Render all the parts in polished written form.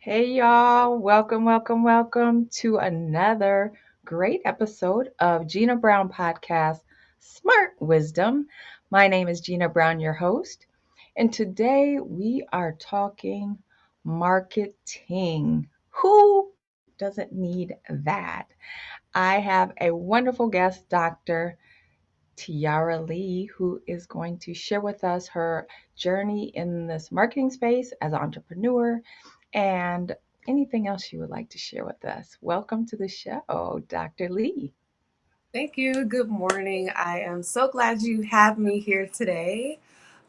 Hey y'all, welcome to another great episode of Gina Brown Podcast Smart Wisdom. My name is Gina Brown, your host, and today we are talking marketing. Who doesn't need that? I have a wonderful guest, Dr. Tyara Lee, who is going to share with us her journey in this marketing space as an entrepreneur and anything else you would like to share with us. Welcome to the show, Dr. Lee. Thank you. Good morning. I am so glad you have me here today.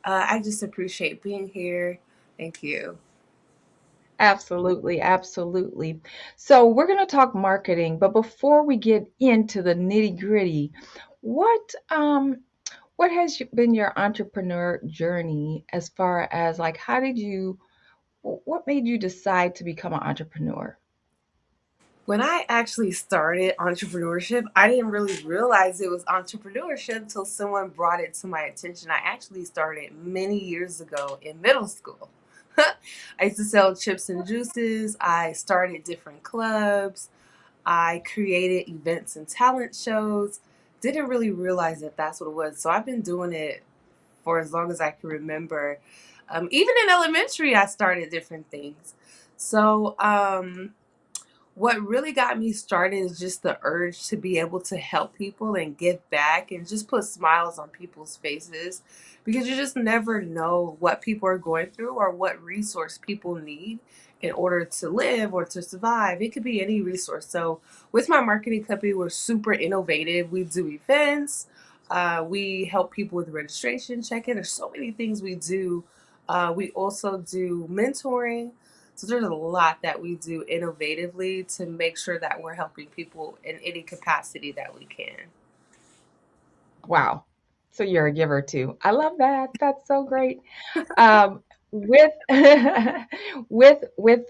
I just appreciate being here. Thank you. Absolutely. So, we're going to talk marketing, but before we get into the nitty-gritty, what been your entrepreneur journey as far as like what made you decide to become an entrepreneur? When I actually started entrepreneurship, I didn't really realize it was entrepreneurship until someone brought it to my attention. I actually started many years ago in middle school. I used to sell chips and juices. I started different clubs. I created events and talent shows. Didn't really realize that that's what it was. So I've been doing it for as long as I can remember. Even in elementary, I started different things. So, what really got me started is just the urge to be able to help people and give back and just put smiles on people's faces because you just never know what people are going through or what resource people need in order to live or to survive. It could be any resource. So, with my marketing company, we're super innovative. We do events, we help people with registration, check in. There's so many things we do. We also do mentoring. So there's a lot that we do innovatively to make sure that we're helping people in any capacity that we can. Wow. So you're a giver too. I love that. That's so great. With with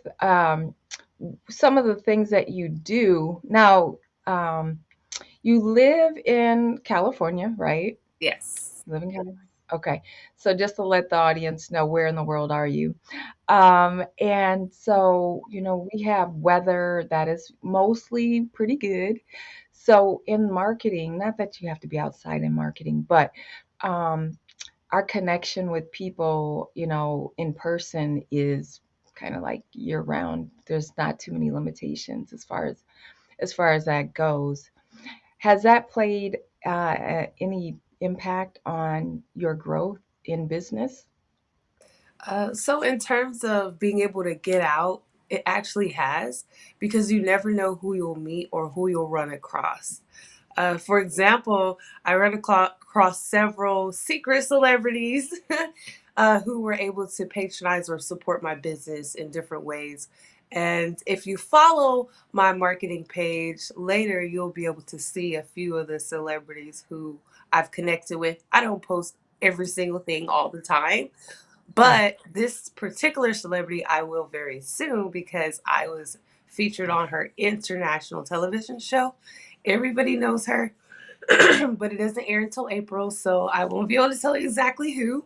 some of the things that you do now, you live in California, right? Yes. You live in California. Okay. So just to let the audience know, where in the world are you? And so, we have weather that is mostly pretty good. So in marketing, not that you have to be outside in marketing, but um, our connection with people, in person is kind of like year round. There's not too many limitations as far as that goes. Has that played any impact on your growth in business? So in terms of being able to get out, it actually has because you never know who you'll meet or who you'll run across. For example, I ran across several secret celebrities who were able to patronize or support my business in different ways. And if you follow my marketing page later, you'll be able to see a few of the celebrities who I've connected with. I don't post every single thing all the time, Mm. but this particular celebrity I will very soon because I was featured on her international television show. Everybody knows her, but it doesn't air until April, so I won't be able to tell you exactly who.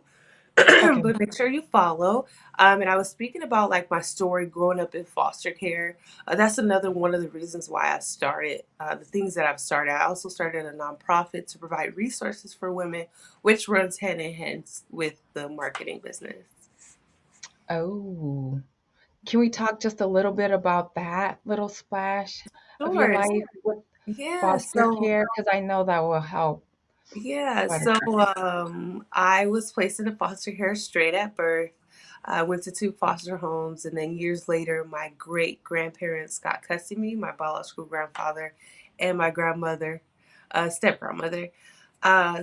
Okay. But make sure you follow. And I was speaking about like my story growing up in foster care. That's another one of the reasons why I started the things that I've started. I also started a nonprofit to provide resources for women, which runs hand in hand with the marketing business. Oh, can we talk just a little bit about that little splash of your Sure. life with Yeah. foster So care? Because I know that will help Yeah, quite a so bit. I was placed into foster care straight at birth. I went to two foster homes, and then years later, my great grandparents got custody of me, my biological grandfather and my grandmother, step grandmother.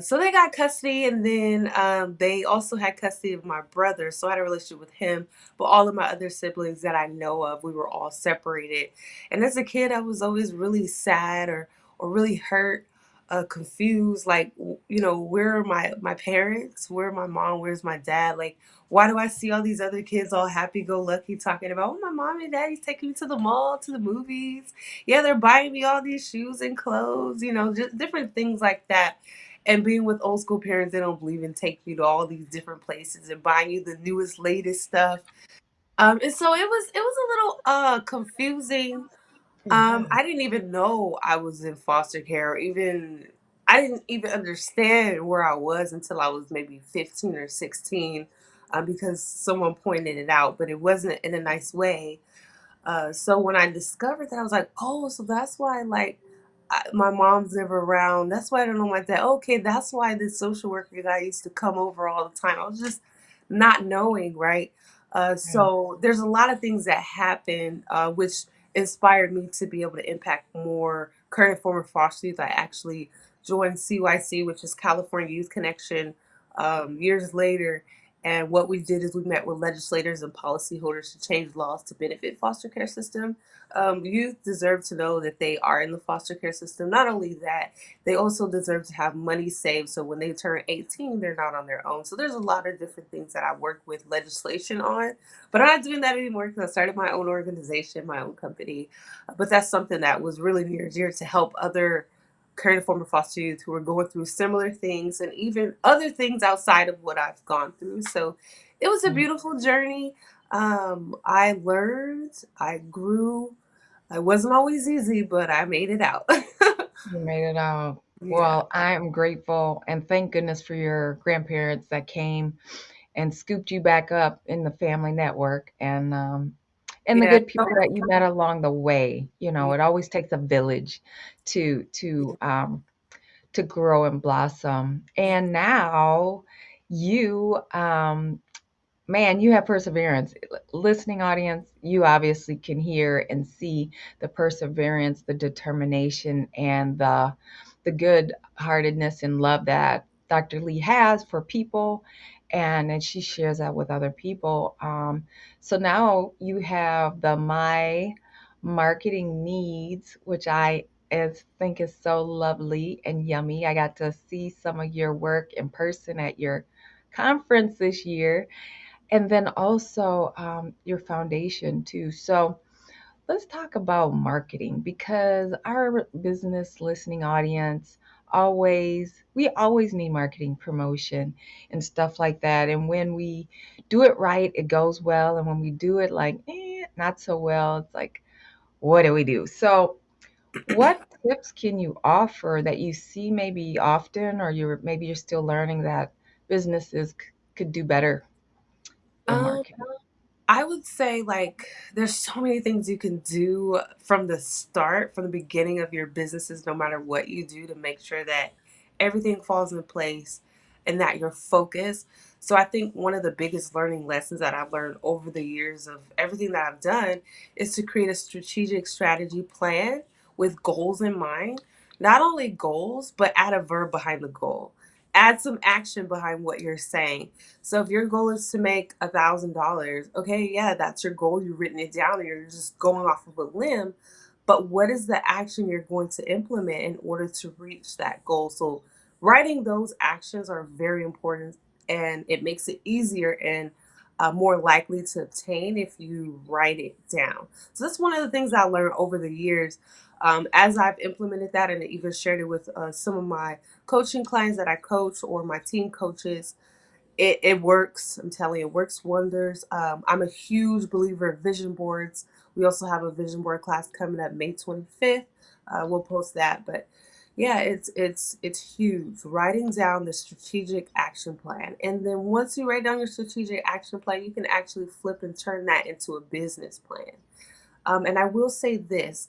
So they got custody, and then they also had custody of my brother. So I had a relationship with him, but all of my other siblings that I know of, we were all separated. And as a kid, I was always really sad or really hurt, confused. Like, where are my parents? Where are my mom? Where's my dad? Like, why do I see all these other kids all happy go lucky talking about, oh, my mom and daddy's taking me to the mall, to the movies. Yeah, they're buying me all these shoes and clothes, just different things like that. And being with old school parents, they don't believe in taking you to all these different places and buying you the newest, latest stuff. And so it was a little confusing. Yeah. I didn't even know I was in foster care, or even I didn't even understand where I was until I was maybe 15 or 16, because someone pointed it out, but it wasn't in a nice way. So when I discovered that, I was like, oh, so that's why, like, my mom's never around. That's why I don't know my dad. Okay, that's why this social worker guy used to come over all the time. I was just not knowing, right? Yeah. So there's a lot of things that happened, which inspired me to be able to impact more current and former foster youth. I actually joined CYC, which is California Youth Connection, years later, and what we did is we met with legislators and policyholders to change laws to benefit foster care system. Youth deserve to know that they are in the foster care system. Not only that, they also deserve to have money saved so when they turn 18, they're not on their own. So there's a lot of different things that I work with legislation on, but I'm not doing that anymore because I started my own organization, my own company. But that's something that was really near and dear to help other current and former foster youth who are going through similar things and even other things outside of what I've gone through. So it was a Mm. beautiful journey. I learned, I grew. It wasn't always easy, but I made it out. You made it out. Yeah. Well, I am grateful and thank goodness for your grandparents that came and scooped you back up in the family network and the Yeah. good people that you met along the way. You know, Yeah. it always takes a village to to grow and blossom. And now you man, you have perseverance. Listening audience, you obviously can hear and see the perseverance, the determination, and the good heartedness and love that Dr. Lee has for people, and she shares that with other people. So now you have the My Marketing Needs, which think is so lovely and yummy. I got to see some of your work in person at your conference this year, and then also your foundation too. So let's talk about marketing because our business listening audience we always need marketing promotion and stuff like that. And when we do it right, it goes well. And when we do it like not so well, it's like, what do we do? So what tips can you offer that you see maybe often, or you're still learning that businesses could do better in Um, marketing? I would say, like, there's so many things you can do from the start, from the beginning of your businesses, no matter what you do, to make sure that everything falls in place and that you're focused. So I think one of the biggest learning lessons that I've learned over the years of everything that I've done is to create a strategic strategy plan with goals in mind. Not only goals, but add a verb behind the goal. Add some action behind what you're saying. So if your goal is to make $1,000, okay, yeah, that's your goal. You've written it down and you're just going off of a limb. But what is the action you're going to implement in order to reach that goal? So writing those actions are very important, and it makes it easier and more likely to obtain if you write it down. So that's one of the things I learned over the years, as I've implemented that and even shared it with some of my coaching clients that I coach or my team coaches. It works. I'm telling you, it works wonders. I'm a huge believer of vision boards. We also have a vision board class coming up May 25th. We'll post that, but yeah, it's huge. Writing down the strategic action plan, and then once you write down your strategic action plan, you can actually flip and turn that into a business plan. And I will say this,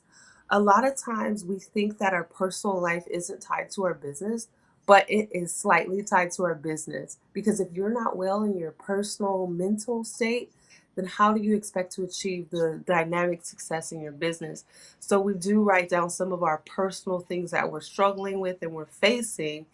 a lot of times we think that our personal life isn't tied to our business, but it is slightly tied to our business. Because if you're not well in your personal mental state, then how do you expect to achieve the dynamic success in your business? So we do write down some of our personal things that we're struggling with and we're facing,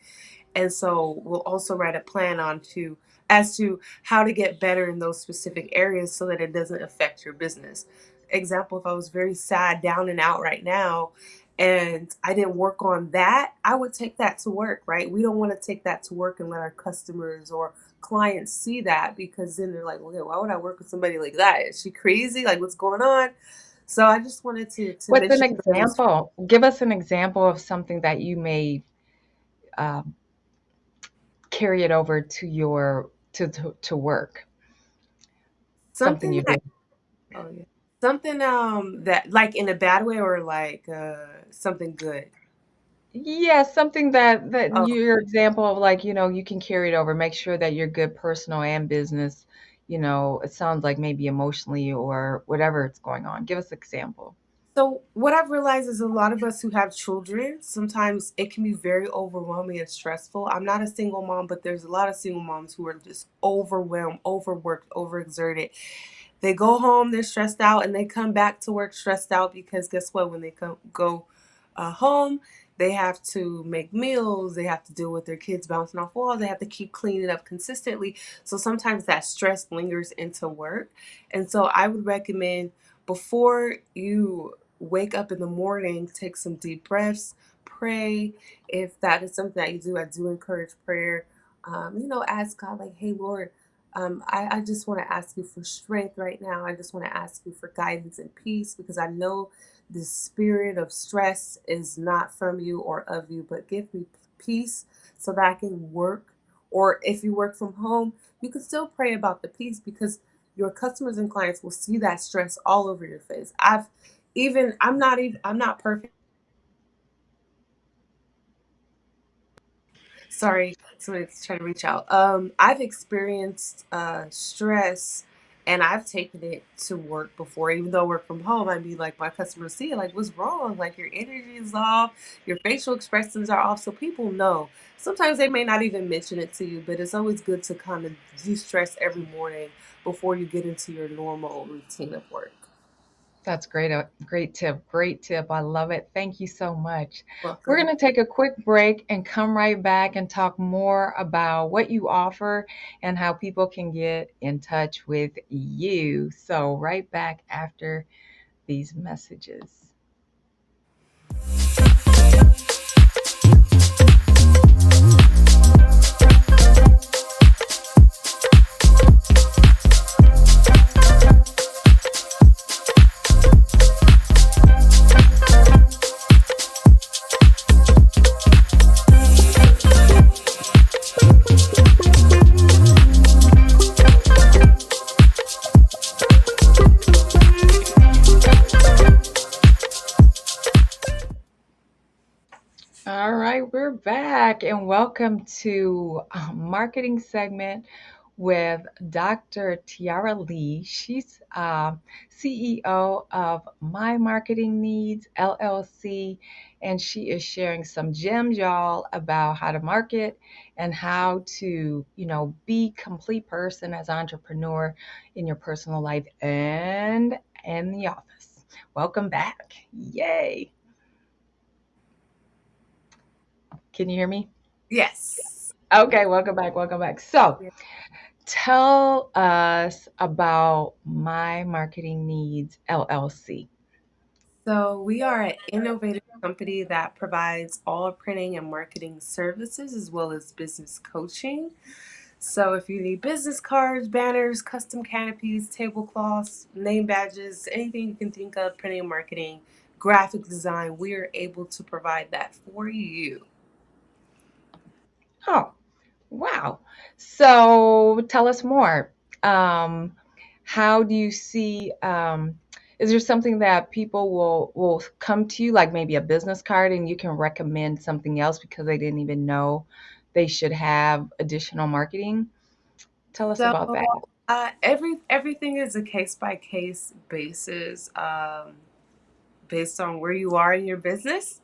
and so we'll also write a plan on to as to how to get better in those specific areas so that it doesn't affect your business. Example, if I was very sad, down and out right now, and I didn't work on that, I would take that to work, right? We don't want to take that to work and let our customers or clients see that, because then they're like, okay, why would I work with somebody like that? Is she crazy? Like, what's going on? So I just wanted to What's an mention those. example? Give us an example of something that you may um, carry it over to your to work. Something Something you that did. Oh yeah. Something that like in a bad way or like something good. Yeah, something that Oh, your example of like, you can carry it over. Make sure that you're good personal and business. It sounds like maybe emotionally or whatever it's going on. Give us an example. so what I've realized is a lot of us who have children, sometimes it can be very overwhelming and stressful. I'm not a single mom, but there's a lot of single moms who are just overwhelmed, overworked, overexerted. They go home, they're stressed out, and they come back to work stressed out because guess what? When they go home, they have to make meals, they have to deal with their kids bouncing off walls, they have to keep cleaning up consistently. So sometimes that stress lingers into work. And so I would recommend before you wake up in the morning, take some deep breaths, pray. If that is something that you do, I do encourage prayer. Ask God, like, hey, Lord, I just want to ask you for strength right now. I just want to ask you for guidance and peace because I know the spirit of stress is not from you or of you, but give me peace so that I can work. Or if you work from home, you can still pray about the peace because your customers and clients will see that stress all over your face. I'm not perfect. Sorry, somebody's trying to reach out. I've experienced stress and I've taken it to work before, even though I work from home. I'd be like, my customers see it, like, what's wrong? Like, your energy is off, your facial expressions are off. So people know. Sometimes they may not even mention it to you, but it's always good to kind of de stress every morning before you get into your normal routine of work. That's great. A great tip. Great tip. I love it. Thank you so much. We're Welcome. going to take a quick break and come right back and talk more about what you offer and how people can get in touch with you. So, right back after these messages. All right, we're back and welcome to a marketing segment with Dr. Tyara Lee. She's CEO of My Marketing Needs LLC, and she is sharing some gems, y'all, about how to market and how to, be complete person as an entrepreneur in your personal life and in the office. Welcome back. Yay. Can you hear me? Yes. Okay, welcome back. Welcome back. So, Yeah. tell us about My Marketing Needs LLC. So we are an innovative company that provides all printing and marketing services as well as business coaching. So if you need business cards, banners, custom canopies, tablecloths, name badges, anything you can think of, printing and marketing, graphic design, we are able to provide that for you. Oh, wow. So, tell us more. Um, how do you see? Is there something that people will come to you, like maybe a business card, and you can recommend something else because they didn't even know they should have additional marketing? Tell us So about that. everything is a case by case basis, based on where you are in your business.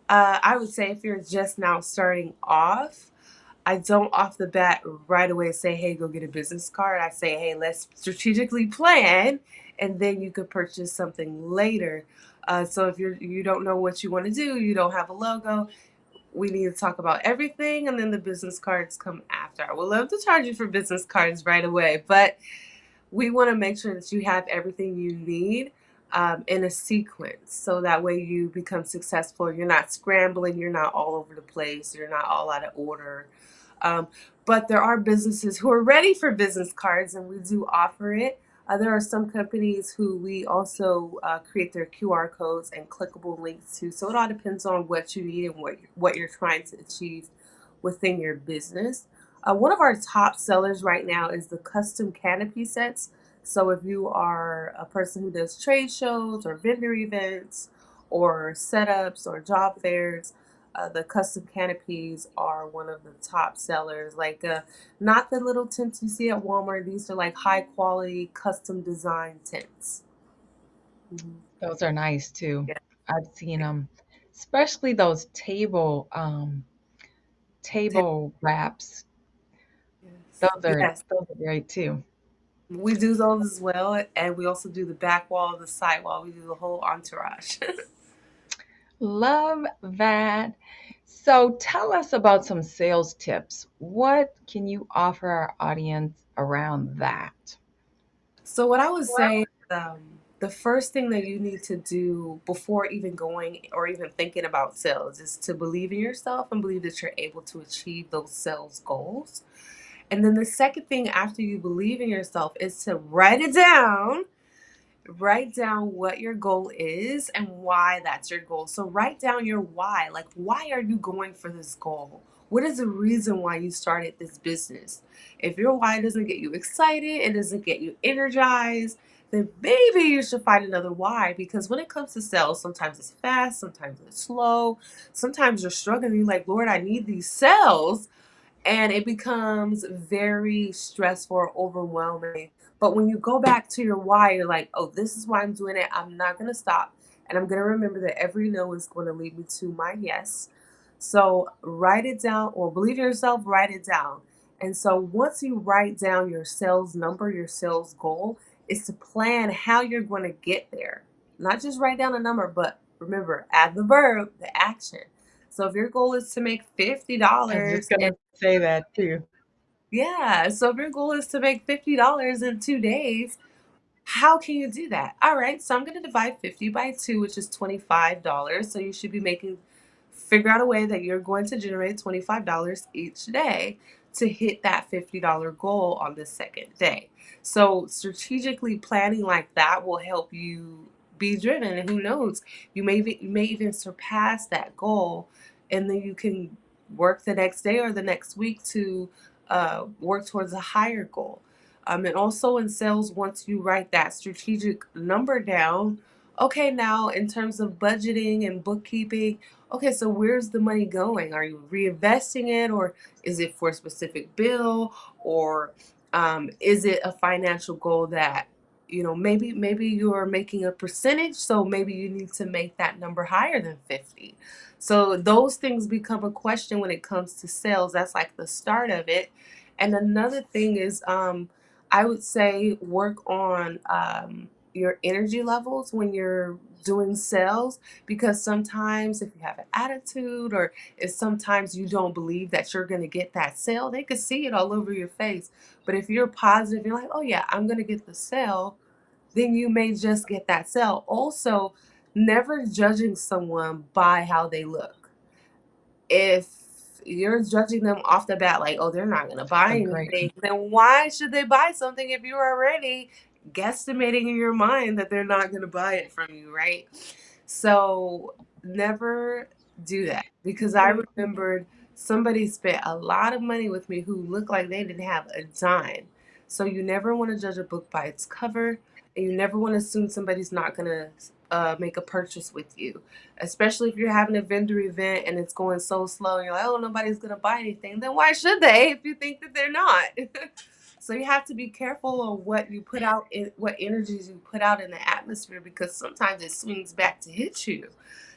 I would say if you're just now starting off, I don't off the bat right away say, hey, go get a business card. I say, hey, let's strategically plan, and then you could purchase something later. So if you don't know what you want to do, you don't have a logo, we need to talk about everything, and then the business cards come after. I would love to charge you for business cards right away, but we want to make sure that you have everything you need in a sequence so that way you become successful. You're not scrambling, you're not all over the place, you're not all out of order. Um, but there are businesses who are ready for business cards, and we do offer it. There are some companies who we also create their QR codes and clickable links to. So it all depends on what you need and what you're trying to achieve within your business. One of our top sellers right now is the custom canopy sets. So if you are a person who does trade shows or vendor events or setups or job fairs, the custom canopies are one of the top sellers. Like not the little tents you see at Walmart. These are like high quality custom design tents. Mhm. Those are nice too. Yeah. I've seen them, especially those Tent- table wraps. Yes. Yes. Those are great too. We do those as well, and we also do the back wall, the side wall. We do the whole entourage. Love that. So tell us about some sales tips. What can you offer our audience around that? So what I would say, the first thing that you need to do before even going or even thinking about sales is to believe in yourself and believe that you're able to achieve those sales goals. And then the second thing after you believe in yourself is to write down what your goal is and why that's your goal. So write down your why. Like, why are you going for this goal? What is the reason why you started this business? If your why doesn't get you excited, it doesn't get you energized, then maybe you should find another why. Because when it comes to sales, sometimes it's fast, sometimes it's slow, sometimes you're struggling. You're like, Lord, I need these sales, and it becomes very stressful or overwhelming. But when you go back to your why, you're like, oh, this is why I'm doing it. I'm not going to stop. And I'm going to remember that every no is going to lead me to my yes. So write it down, or believe in yourself, write it down. And so once you write down your sales number, your sales goal, is to plan how you're going to get there. Not just write down a number, but remember, add the verb, the action. So if your goal is to make I was just $50 going to say that too. yeah. So if your goal is to make $50 in 2 days, how can you do that? All right. So I'm going to divide 50 by 2, which is $25. So you should be figure out a way that you're going to generate $25 each day to hit that $50 goal on the second day. So strategically planning like that will help you be driven. And who knows, you may even surpass that goal, and then you can work the next day or the next week to work towards a higher goal. And also in sales, once you write that strategic number down, okay, now in terms of budgeting and bookkeeping, okay, so where's the money going? Are you reinvesting it, or is it for a specific bill, or is it a financial goal that maybe you're making a percentage, so maybe you need to make that number higher than 50. So those things become a question when it comes to sales. That's like the start of it. And another thing is I would say work on your energy levels when you're doing sales, because sometimes if you have an attitude, or if sometimes you don't believe that you're going to get that sale, they could see it all over your face. But if you're positive, you're like, oh yeah, I'm going to get the sale, then you may just get that sale. Also, never judging someone by how they look. If you're judging them off the bat, like, oh, they're not going to buy A great anything, then why should they buy something if you're already guesstimating in your mind that they're not going to buy it from you, right? So never do that, because I remembered somebody spent a lot of money with me who looked like they didn't have a dime. So you never want to judge a book by its cover, and you never want to assume somebody's not going to make a purchase with you, especially if you're having a vendor event and it's going so slow and you're like, oh, nobody's going to buy anything. Then why should they if you think that they're not? So you have to be careful on what you put out, in what energies you put out in the atmosphere, because sometimes it swings back to hit you.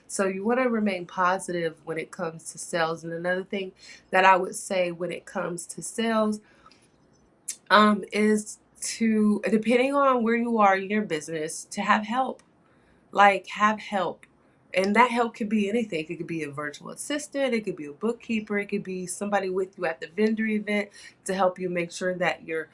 So you want to remain positive when it comes to sales. And another thing that I would say when it comes to sales is to, depending on where you are in your business, to have help. Like, have help. And that help could be anything. It could be a virtual assistant, it could be a bookkeeper, it could be somebody with you at the vendor event to help you make sure that your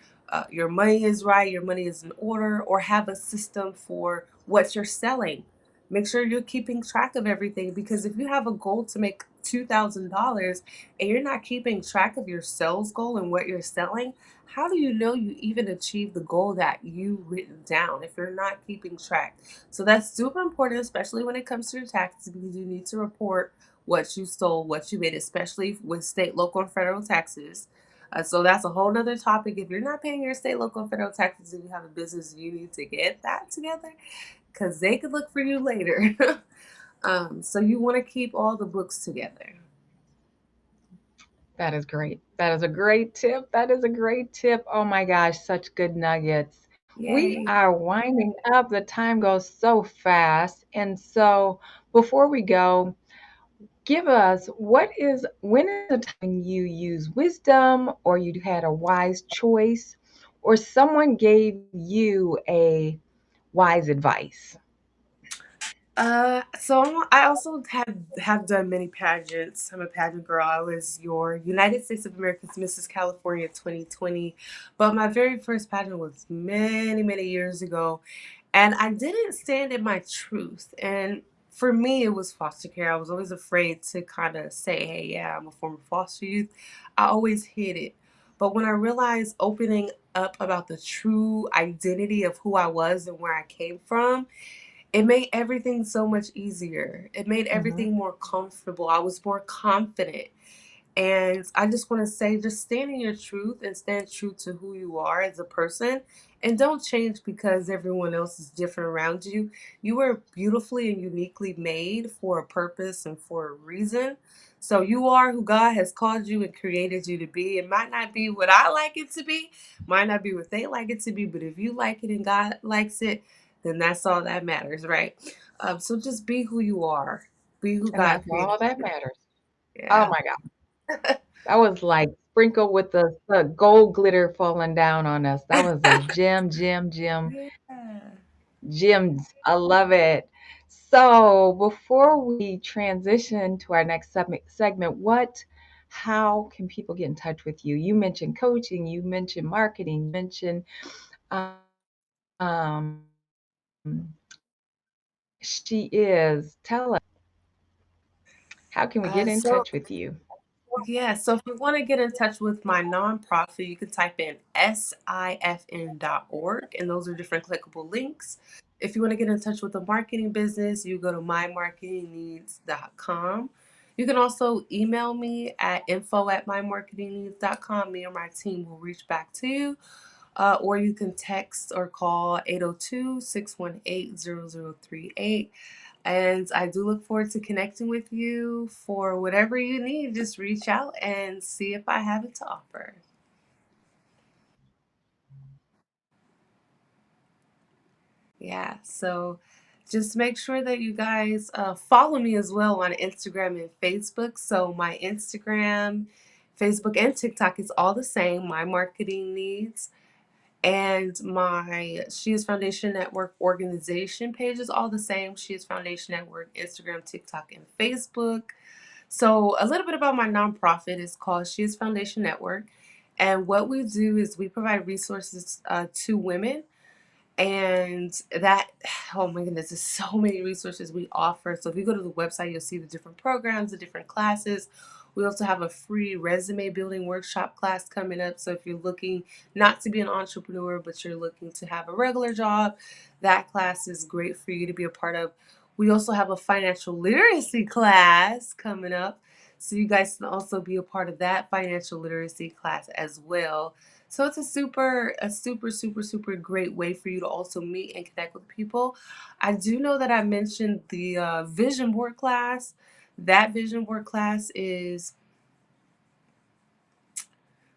money is right, your money is in order, or have a system for what you're selling. Make sure you're keeping track of everything, because if you have a goal to make $2,000 and you're not keeping track of your sales goal and what you're selling, how do you know you even achieved the goal that you written down if you're not keeping track? So that's super important, especially when it comes to your taxes, because you need to report what you stole, what you made, especially with state, local, and federal taxes. So that's a whole nother topic. If you're not paying your state, local, and federal taxes and you have a business, you need to get that together because they could look for you later. So you want to keep all the books together. That is great. That is a great tip. That is a great tip. Oh my gosh, such good nuggets. We Yay. are winding up. The time goes so fast. And so before we go, give us when is a time when you use wisdom or you had a wise choice or someone gave you a wise advice? I also have done many pageants. I'm a pageant girl. I was your United States of America's Mrs. California 2020, but my very first pageant was many, many years ago, and I didn't stand in my truth. And for me, it was foster care. I was always afraid to kind of say, "Hey, yeah, I'm a former foster youth." I always hid it. But when I realized opening up about the true identity of who I was and where I came from, it made everything so much easier. It made Hmm. everything more comfortable. I was more confident. And I just want to say, just stand in your truth and stand true to who you are as a person. And don't change because everyone else is different around you. You were beautifully and uniquely made for a purpose and for a reason. So you are who God has called you and created you to be. It might not be what I like it to be, might not be what they like it to be, but if you like it and God likes it, then that's all that matters, right? So just be who you are. Be who And God that's created all that you to matters. be. Oh Yeah. my God. That was like sprinkled with the gold glitter falling down on us. That was a gem, Yeah. gems. I love it. So before we transition to our next segment, how can people get in touch with you? You mentioned coaching, you mentioned marketing, you mentioned she is. Tell us, how can we get in So touch with you? yeah, so if you want to get in touch with my nonprofit, you can type in sifn.org, and those are different clickable links. If you want to get in touch with the marketing business, you go to mymarketingneeds.com. You can also email me at info@mymarketingneeds.com. Me or my team will reach back to you. Or you can text or call 802-618-0038. And I do look forward to connecting with you for whatever you need. Just reach out and see if I have it to offer. Yeah, so just make sure that you guys follow me as well on Instagram and Facebook. So my Instagram, Facebook, and TikTok is all the same, My Marketing Needs. And my She is Foundation Network organization page is all the same. She is Foundation Network, Instagram, TikTok, and Facebook. So, a little bit about my nonprofit is called She is Foundation Network. And what we do is we provide resources to women, and that, oh my goodness, there's so many resources we offer. So if you go to the website, you'll see the different programs, the different classes. We also have a free resume building workshop class coming up. So if you're looking not to be an entrepreneur, but you're looking to have a regular job, that class is great for you to be a part of. We also have a financial literacy class coming up. So you guys can also be a part of that financial literacy class as well. So it's a super great way for you to also meet and connect with people. I do know that I mentioned the vision board class. That vision board class is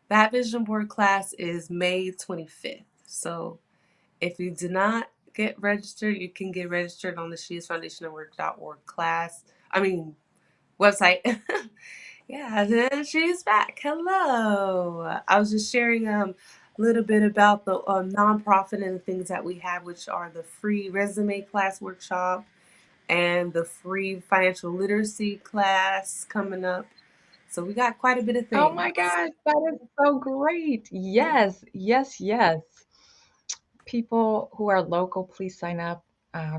that vision board class is May 25th. So if you did not get registered, you can get registered on the sheisfoundationnetwork.org class. I mean website. Yeah, then she's back. Hello. I was just sharing a little bit about the nonprofit and the things that we have, which are the free resume class workshop and the free financial literacy class coming up. So we got quite a bit of Oh things. my gosh, that is so great. Yes, yes, yes. People who are local, please sign up,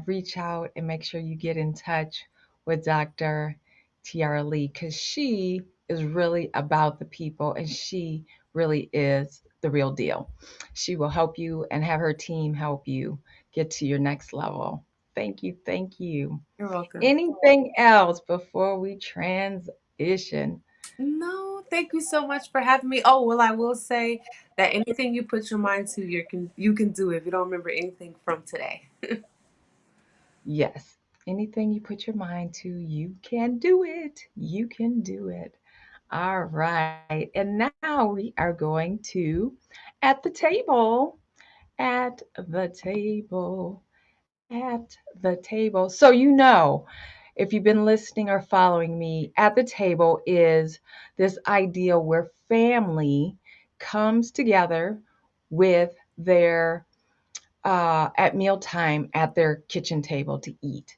reach out, and make sure you get in touch with Dr. Tyara Lee because she is really about the people and she really is the real deal. She will help you and have her team help you get to your next level. Thank you. Thank you. You're welcome. Anything else before we transition? No, thank you so much for having me. Oh, well, I will say that anything you put your mind to, you can do it if you don't remember anything from today. Yes. Anything you put your mind to, you can do it. You can do it. All right. And now we are going to at the table, at the table, at the table. So, if you've been listening or following me, at the table is this idea where family comes together with their at mealtime at their kitchen table to eat.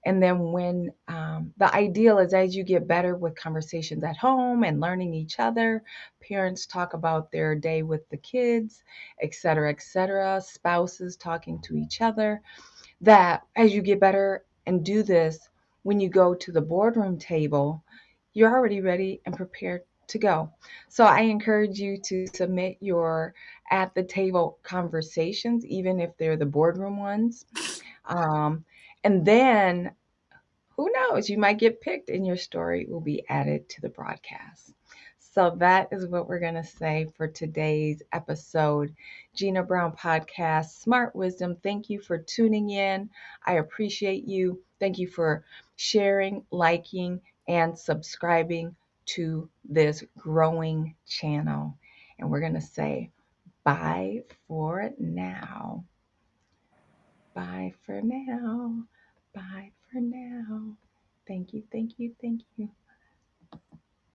And then when the ideal is as you get better with conversations at home and learning each other, parents talk about their day with the kids, et cetera, spouses talking to each other, that as you get better and do this, when you go to the boardroom table, you're already ready and prepared to go. So I encourage you to submit your at the table conversations, even if they're the boardroom ones. Um, and then who knows, you might get picked and your story will be added to the broadcast. So that is what we're going to say for today's episode. Jeanna Brown Podcast, Smart Wisdom. Thank you for tuning in. I appreciate you. Thank you for sharing, liking, and subscribing to this growing channel. And we're going to say bye for now. Bye for now. Bye for now. Thank you, thank you, thank you.